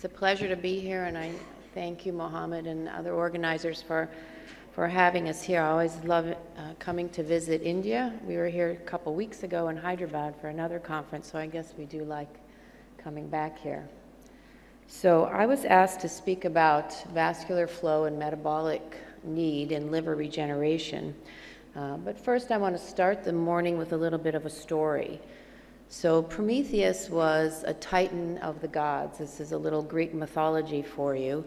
It's a pleasure to be here, and I thank you, Mohammed, and other organizers for having us here. I always love coming to visit India. We were here a couple weeks ago in Hyderabad for another conference, so I guess we do like coming back here. So I was asked to speak about vascular flow and metabolic need in liver regeneration. But first I want to start the morning with a little bit of a story. So Prometheus was a titan of the gods. This is a little Greek mythology for you.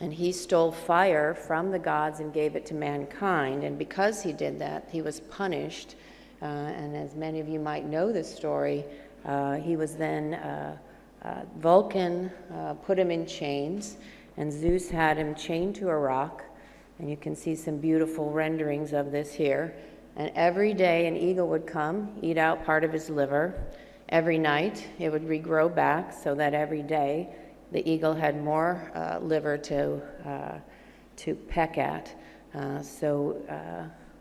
And he stole fire from the gods and gave it to mankind. And because he did that, he was punished. And as many of you might know this story, he was then, Vulcan put him in chains, and Zeus had him chained to a rock. And you can see some beautiful renderings of this here. And every day an eagle would come, eat out part of his liver. Every night it would regrow back, so that every day the eagle had more liver to peck at.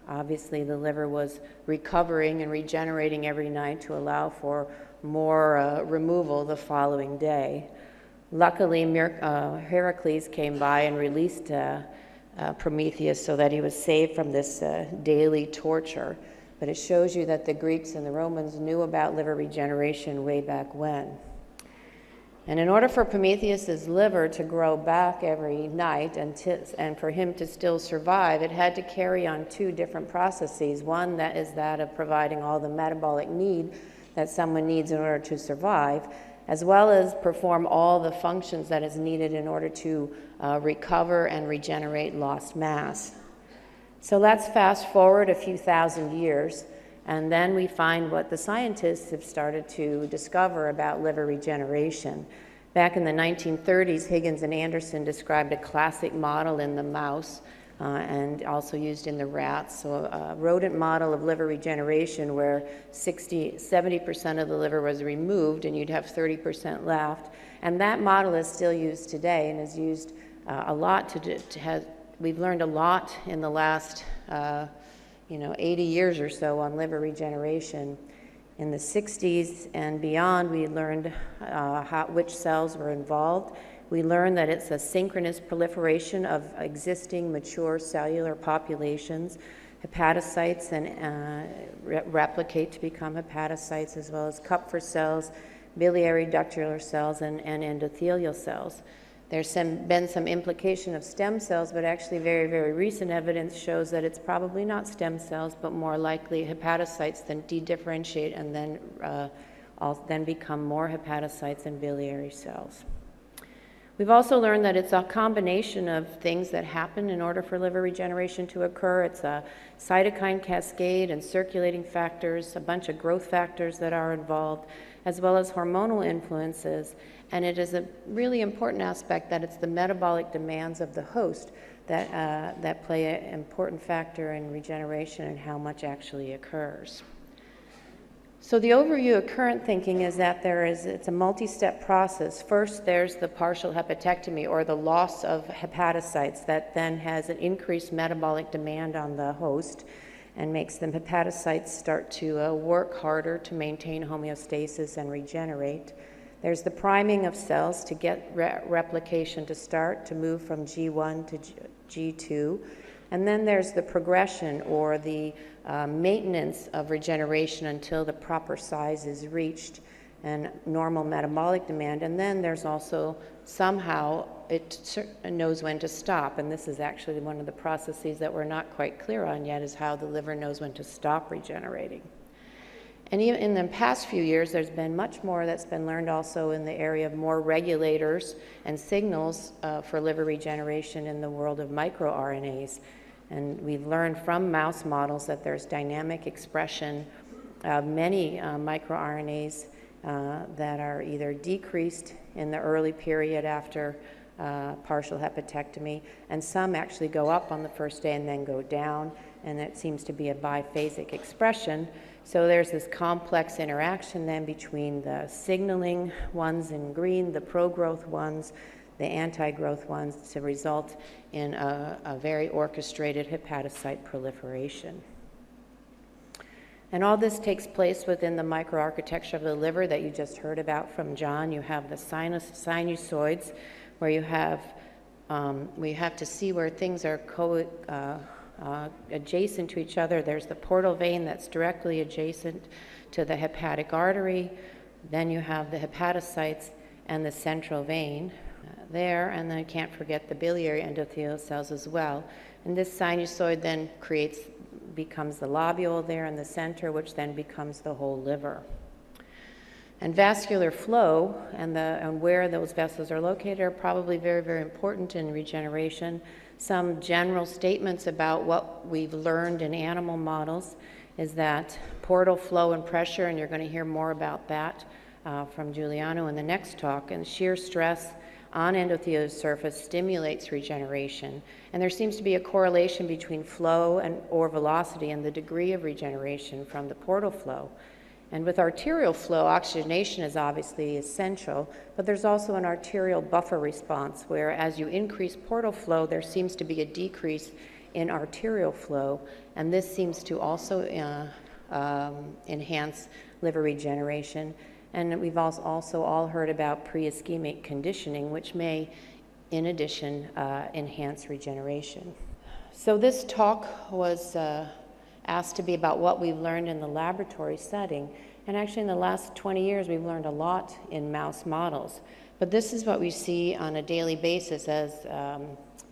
Obviously the liver was recovering and regenerating every night to allow for more removal the following day. Luckily, Heracles came by and released Prometheus so that he was saved from this daily torture. But it shows you that the Greeks and the Romans knew about liver regeneration way back when. And in order for Prometheus's liver to grow back every night and for him to still survive, it had to carry on two different processes. One that is that of providing all the metabolic need that someone needs in order to survive, as well as perform all the functions that is needed in order to recover and regenerate lost mass. So let's fast forward a few thousand years, and then we find what the scientists have started to discover about liver regeneration. Back in the 1930s, Higgins and Anderson described a classic model in the mouse and also used in the rats. So a rodent model of liver regeneration where 70% of the liver was removed and you'd have 30% left. And that model is still used today and is used a lot we've learned a lot in the last 80 years or so on liver regeneration. In the 60s and beyond, we learned which cells were involved. We learned that it's a synchronous proliferation of existing mature cellular populations. Hepatocytes and replicate to become hepatocytes, as well as Kupffer cells, biliary ductular cells, and endothelial cells. There's been some implication of stem cells, but actually very, very recent evidence shows that it's probably not stem cells, but more likely hepatocytes that de-differentiate and then become more hepatocytes and biliary cells. We've also learned that it's a combination of things that happen in order for liver regeneration to occur. It's a cytokine cascade and circulating factors, a bunch of growth factors that are involved, as well as hormonal influences. And it is a really important aspect that it's the metabolic demands of the host that play an important factor in regeneration and how much actually occurs. So the overview of current thinking is that it's a multi-step process. First, there's the partial hepatectomy, or the loss of hepatocytes, that then has an increased metabolic demand on the host and makes them hepatocytes start to work harder to maintain homeostasis and regenerate. There's the priming of cells to get replication to start, to move from G1 to G2. And then there's the progression, or the maintenance of regeneration until the proper size is reached and normal metabolic demand. And then there's also somehow it knows when to stop. And this is actually one of the processes that we're not quite clear on yet, is how the liver knows when to stop regenerating. And even in the past few years, there's been much more that's been learned also in the area of more regulators and signals for liver regeneration in the world of microRNAs. And we've learned from mouse models that there's dynamic expression of many microRNAs that are either decreased in the early period after partial hepatectomy, and some actually go up on the first day and then go down, and it seems to be a biphasic expression. So there's this complex interaction then between the signaling ones in green, the pro-growth ones, the anti-growth ones, to result in a very orchestrated hepatocyte proliferation. And all this takes place within the microarchitecture of the liver that you just heard about from John. You have the sinusoids, where you have, we have to see where things are adjacent to each other. There's the portal vein that's directly adjacent to the hepatic artery. Then you have the hepatocytes and the central vein there, and then I can't forget the biliary endothelial cells as well. And this sinusoid then becomes the lobule there in the center, which then becomes the whole liver. And vascular flow and where those vessels are located are probably very, very important in regeneration. Some general statements about what we've learned in animal models is that portal flow and pressure, and you're going to hear more about that from Giuliano in the next talk, and shear stress on endothelial surface stimulates regeneration. And there seems to be a correlation between flow or velocity and the degree of regeneration from the portal flow. And with arterial flow, oxygenation is obviously essential, but there's also an arterial buffer response where as you increase portal flow, there seems to be a decrease in arterial flow, and this seems to also enhance liver regeneration. And we've also all heard about pre-ischemic conditioning, which may, in addition, enhance regeneration. So this talk was asked to be about what we've learned in the laboratory setting. And actually in the last 20 years, we've learned a lot in mouse models. But this is what we see on a daily basis as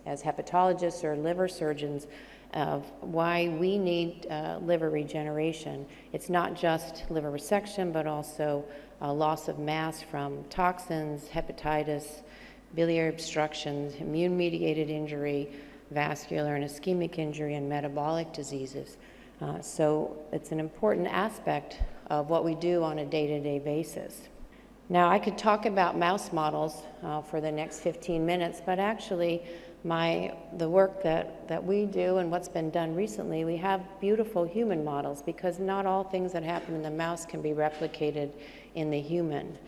hepatologists or liver surgeons of why we need liver regeneration. It's not just liver resection, but also loss of mass from toxins, hepatitis, biliary obstructions, immune-mediated injury, vascular and ischemic injury, and metabolic diseases. So it's an important aspect of what we do on a day-to-day basis. Now, I could talk about mouse models for the next 15 minutes, but actually the work that we do and what's been done recently, we have beautiful human models because not all things that happen in the mouse can be replicated in the human.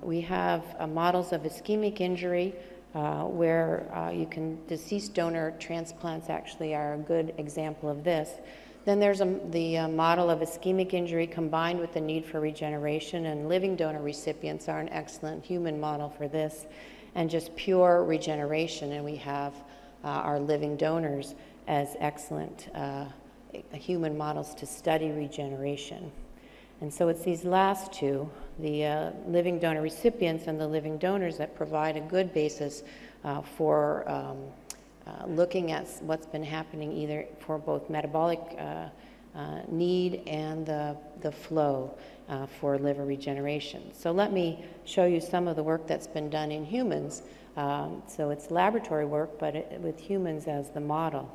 We have models of ischemic injury where deceased donor transplants actually are a good example of this. Then there's the model of ischemic injury combined with the need for regeneration, and living donor recipients are an excellent human model for this, and just pure regeneration, and we have our living donors as excellent human models to study regeneration. And so it's these last two, the living donor recipients and the living donors, that provide a good basis for looking at what's been happening either for both metabolic need and the flow for liver regeneration. So let me show you some of the work that's been done in humans. So it's laboratory work, but with humans as the model.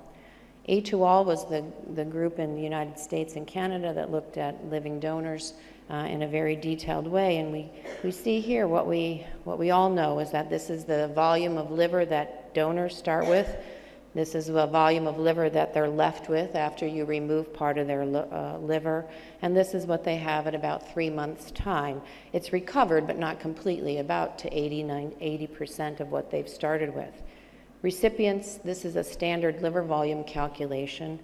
A2Al was the group in the United States and Canada that looked at living donors in a very detailed way, and we see here what we all know is that this is the volume of liver that donors start with. This is the volume of liver that they're left with after you remove part of their liver, and this is what they have at about 3 months' time. It's recovered, but not completely, about to 80% of what they've started with. Recipients, this is a standard liver volume calculation.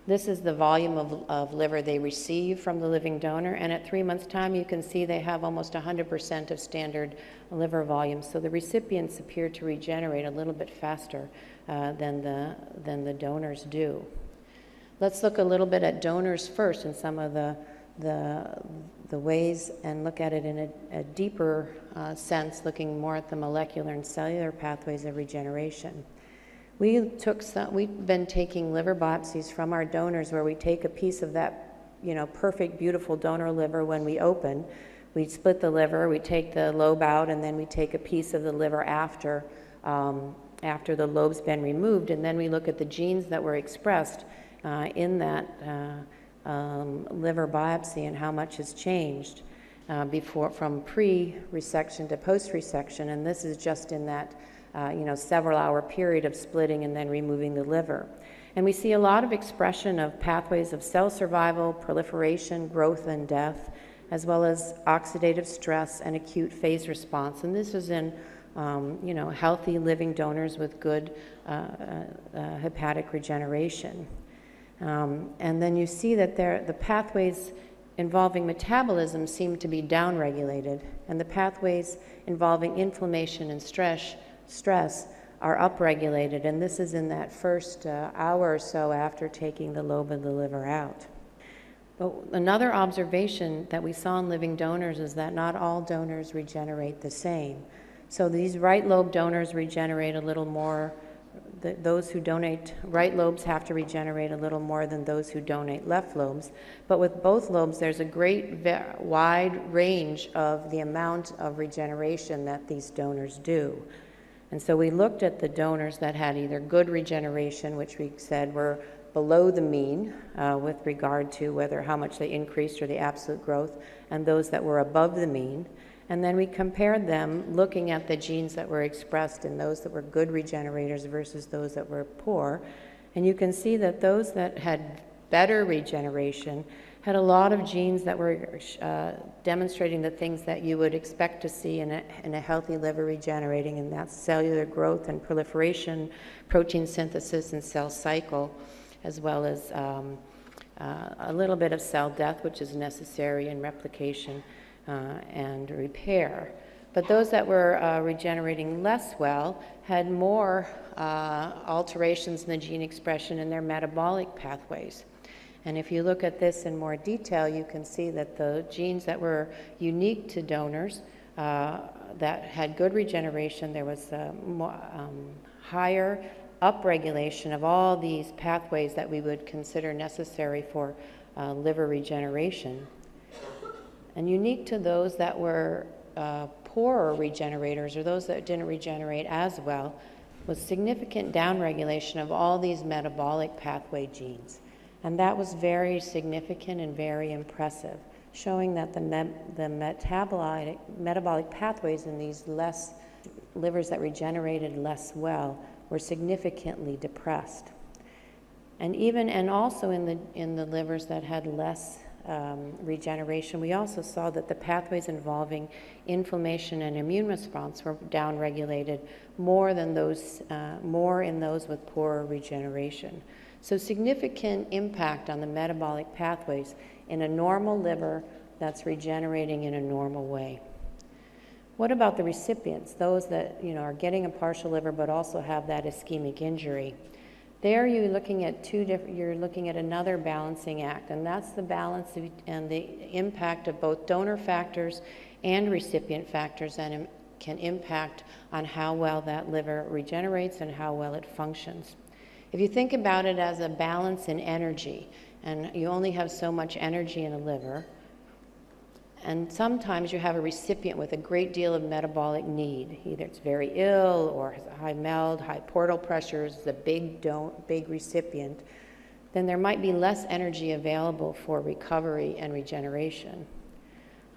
This is the volume of liver they receive from the living donor, and at 3 months' time you can see they have almost 100% of standard liver volume. So the recipients appear to regenerate a little bit faster than the donors do. Let's look a little bit at donors first and some of the ways, and look at it in a deeper sense, looking more at the molecular and cellular pathways of regeneration. We've been taking liver biopsies from our donors where we take a piece of that, perfect, beautiful donor liver when we open. We split the liver, we take the lobe out, and then we take a piece of the liver after the lobe's been removed, and then we look at the genes that were expressed in that liver biopsy and how much has changed from pre-resection to post-resection, and this is just in that several-hour period of splitting and then removing the liver. And we see a lot of expression of pathways of cell survival, proliferation, growth, and death, as well as oxidative stress and acute phase response. And this is in healthy living donors with good hepatic regeneration. And then you see that the pathways involving metabolism seem to be downregulated, and the pathways involving inflammation and stress are upregulated, and this is in that first hour or so after taking the lobe of the liver out. But another observation that we saw in living donors is that not all donors regenerate the same. So these right lobe donors regenerate a little more. Those who donate right lobes have to regenerate a little more than those who donate left lobes. But with both lobes, there's a great wide range of the amount of regeneration that these donors do. And so we looked at the donors that had either good regeneration, which we said were below the mean with regard to how much they increased or the absolute growth, and those that were above the mean. And then we compared them looking at the genes that were expressed in those that were good regenerators versus those that were poor. And you can see that those that had better regeneration had a lot of genes that were demonstrating the things that you would expect to see in a healthy liver regenerating, and that's cellular growth and proliferation, protein synthesis and cell cycle, as well as a little bit of cell death, which is necessary in replication and repair. But those that were regenerating less well had more alterations in the gene expression in their metabolic pathways. And if you look at this in more detail, you can see that the genes that were unique to donors that had good regeneration, there was higher upregulation of all these pathways that we would consider necessary for liver regeneration. And unique to those that were poorer regenerators, or those that didn't regenerate as well, was significant downregulation of all these metabolic pathway genes. And that was very significant and very impressive, showing that the metabolic pathways in these livers that regenerated less well were significantly depressed. And also in the livers that had less regeneration, we also saw that the pathways involving inflammation and immune response were downregulated more in those with poorer regeneration. So significant impact on the metabolic pathways in a normal liver that's regenerating in a normal way. What about the recipients, those that are getting a partial liver but also have that ischemic injury? There you're looking at you're looking at another balancing act, and that's the balance and the impact of both donor factors and recipient factors, and can impact on how well that liver regenerates and how well it functions. If you think about it as a balance in energy, and you only have so much energy in a liver, and sometimes you have a recipient with a great deal of metabolic need. Either it's very ill or has a high MELD, high portal pressures, is a big recipient, then there might be less energy available for recovery and regeneration.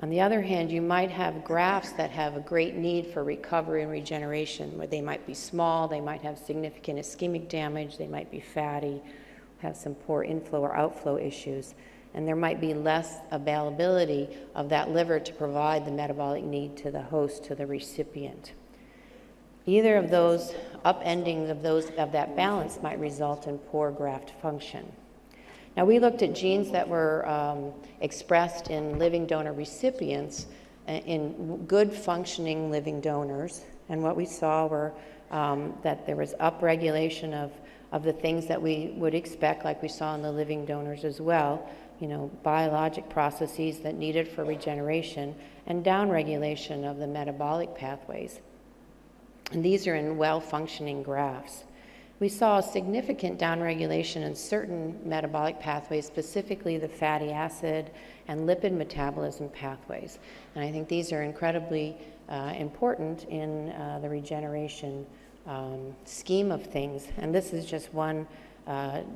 On the other hand, you might have grafts that have a great need for recovery and regeneration, where they might be small, they might have significant ischemic damage, they might be fatty, have some poor inflow or outflow issues, and there might be less availability of that liver to provide the metabolic need to the host, to the recipient. Either of those upendings of that balance might result in poor graft function. Now, we looked at genes that were expressed in living donor recipients in good functioning living donors, and what we saw were that there was upregulation of the things that we would expect, like we saw in the living donors as well, biologic processes that needed for regeneration, and downregulation of the metabolic pathways. And these are in well-functioning grafts. We saw a significant downregulation in certain metabolic pathways, specifically the fatty acid and lipid metabolism pathways. And I think these are incredibly important in the regeneration scheme of things. And this is just one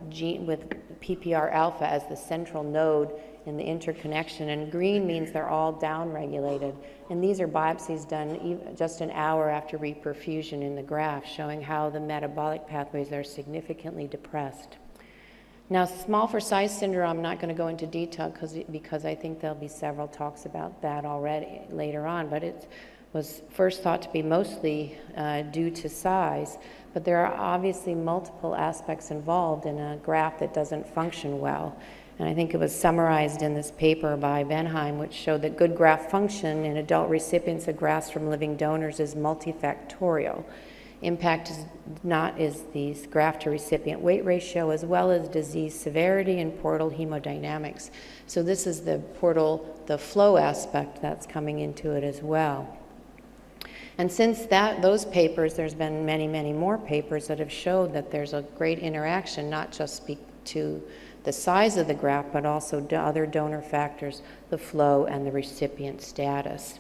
gene with PPR alpha as the central node in the interconnection, and green means they're all downregulated. And these are biopsies done just an hour after reperfusion in the graft, showing how the metabolic pathways are significantly depressed. Now, small for size syndrome, I'm not going to go into detail because I think there'll be several talks about that already later on, but it's was first thought to be mostly due to size, but there are obviously multiple aspects involved in a graft that doesn't function well. And I think it was summarized in this paper by Benheim, which showed that good graft function in adult recipients of grafts from living donors is multifactorial. Impact is the graft to recipient weight ratio, as well as disease severity and portal hemodynamics. So this is the flow aspect that's coming into it as well. And since those papers, there's been many, many more papers that have showed that there's a great interaction, not just to the size of the graft, but also to other donor factors, the flow and the recipient status.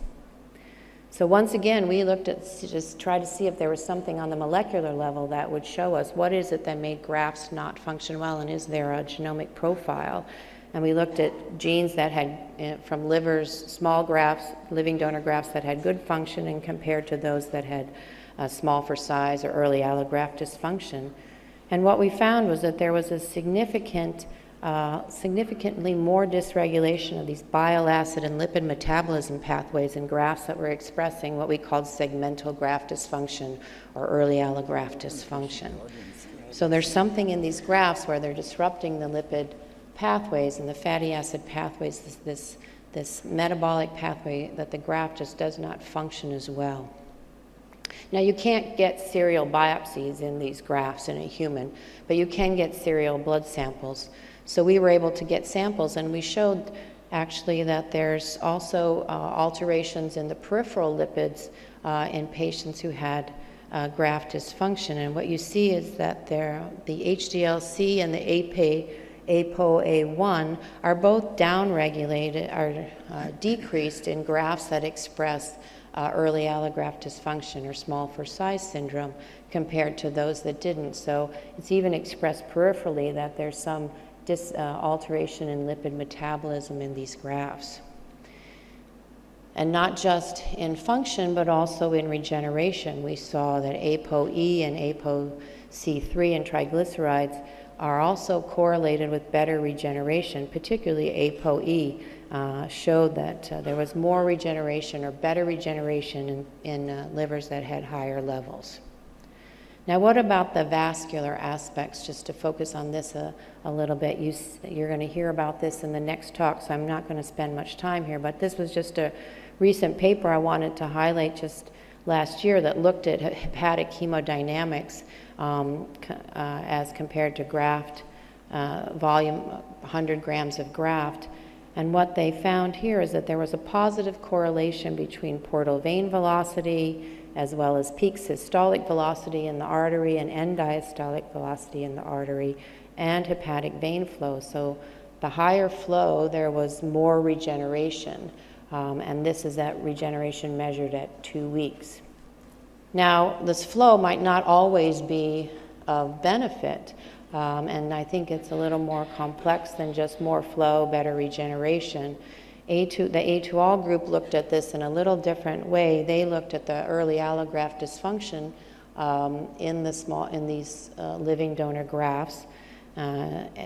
So once again, we looked at, just try to see if there was something on the molecular level that would show us what is it that made grafts not function well, and is there a genomic profile? And we looked at genes that had, from livers, small grafts, living donor grafts that had good function, and compared to those that had small for size or early allograft dysfunction. And what we found was that there was a significantly more dysregulation of these bile acid and lipid metabolism pathways in grafts that were expressing what we called segmental graft dysfunction or early allograft dysfunction. So there's something in these grafts where they're disrupting the lipid pathways and the fatty acid pathways, this metabolic pathway, that the graft just does not function as well. Now, you can't get serial biopsies in these grafts in a human, but you can get serial blood samples. So we were able to get samples, and we showed actually that there's also alterations in the peripheral lipids in patients who had graft dysfunction. And what you see is that the HDL-C and the ApoA1 are both downregulated, are decreased in grafts that express early allograft dysfunction or small for size syndrome compared to those that didn't. So it's even expressed peripherally that there's some alteration in lipid metabolism in these grafts. And not just in function, but also in regeneration. We saw that ApoE and ApoC3 and triglycerides are also correlated with better regeneration, particularly ApoE. Showed that there was more regeneration or better regeneration in livers that had higher levels. Now, what about the vascular aspects? Just to focus on this a little bit, you're going to hear about this in the next talk, so I'm not going to spend much time here, but this was just a recent paper I wanted to highlight just last year that looked at hepatic hemodynamics as compared to graft volume, 100 grams of graft. And what they found here is that there was a positive correlation between portal vein velocity as well as peak systolic velocity in the artery and end diastolic velocity in the artery and hepatic vein flow. So the higher flow, there was more regeneration. And this is that regeneration measured at 2 weeks. Now, this flow might not always be of benefit. And I think it's a little more complex than just more flow, better regeneration. The A2All group looked at this in a little different way. They looked at the early allograft dysfunction in these living donor grafts,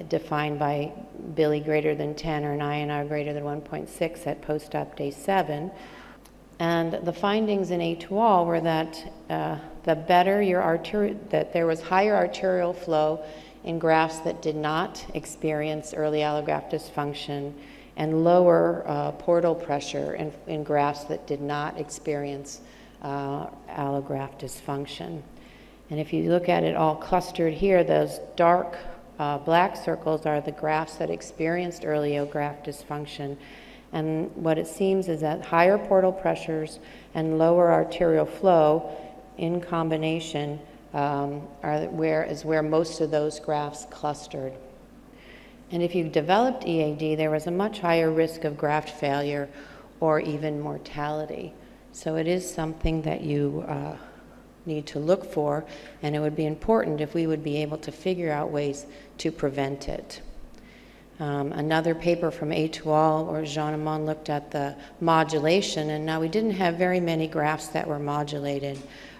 defined by Billy greater than 10 or an INR greater than 1.6 at post-op day 7. And the findings in A2All were that that there was higher arterial flow in grafts that did not experience early allograft dysfunction, and lower portal pressure in grafts that did not experience allograft dysfunction. And if you look at it all clustered here, those dark black circles are the grafts that experienced early allograft dysfunction. And what it seems is that higher portal pressures and lower arterial flow in combination is where most of those grafts clustered. And if you developed EAD, there was a much higher risk of graft failure or even mortality. So it is something that you need to look for, and it would be important if we would be able to figure out ways to prevent it. Another paper from A2All or Jean looked at the modulation, and now we didn't have very many grafts that were modulated,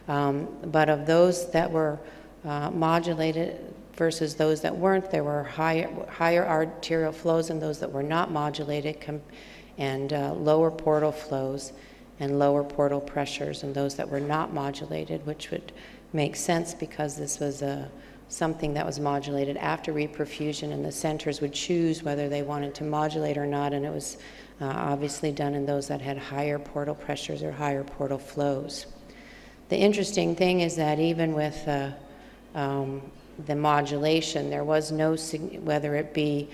but of those that were modulated versus those that weren't, there were higher arterial flows in those that were not modulated and lower portal flows. and lower portal pressures in those that were not modulated, which would make sense because this was something that was modulated after reperfusion, and the centers would choose whether they wanted to modulate or not, and it was obviously done in those that had higher portal pressures or higher portal flows. The interesting thing is that even with the modulation, there was no, whether it be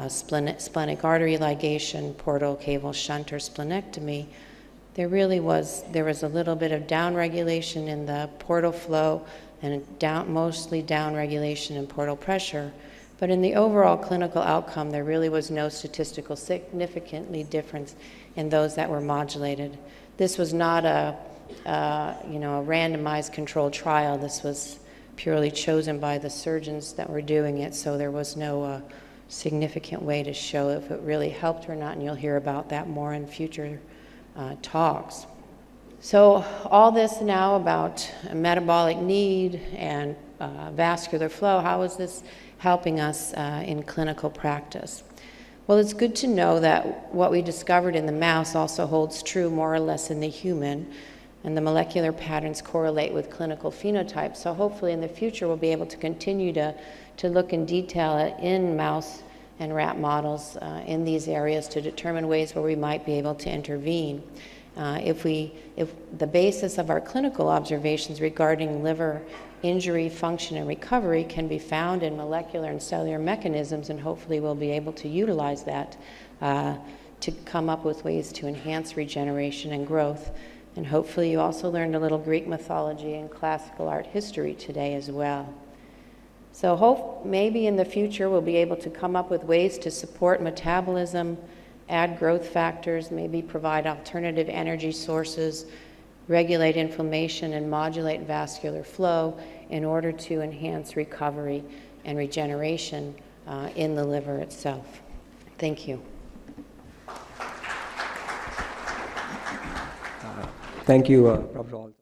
splenic artery ligation, portal cable shunt, or splenectomy, there was a little bit of downregulation in the portal flow and mostly downregulation in portal pressure. But in the overall clinical outcome, there really was no statistical significantly difference in those that were modulated. This was not a randomized controlled trial. This was purely chosen by the surgeons that were doing it, so there was no significant way to show if it really helped or not, and you'll hear about that more in future talks. So all this now about metabolic need and vascular flow, how is this helping us in clinical practice? Well, it's good to know that what we discovered in the mouse also holds true more or less in the human, and the molecular patterns correlate with clinical phenotypes. So hopefully in the future we'll be able to continue to look in detail in mouse and rat models in these areas to determine ways where we might be able to intervene. If the basis of our clinical observations regarding liver injury, function, and recovery can be found in molecular and cellular mechanisms, and hopefully we'll be able to utilize that to come up with ways to enhance regeneration and growth. And hopefully you also learned a little Greek mythology and classical art history today as well. So maybe in the future we'll be able to come up with ways to support metabolism, add growth factors, maybe provide alternative energy sources, regulate inflammation, and modulate vascular flow in order to enhance recovery and regeneration in the liver itself. Thank you. Thank you, Professor Olthoff.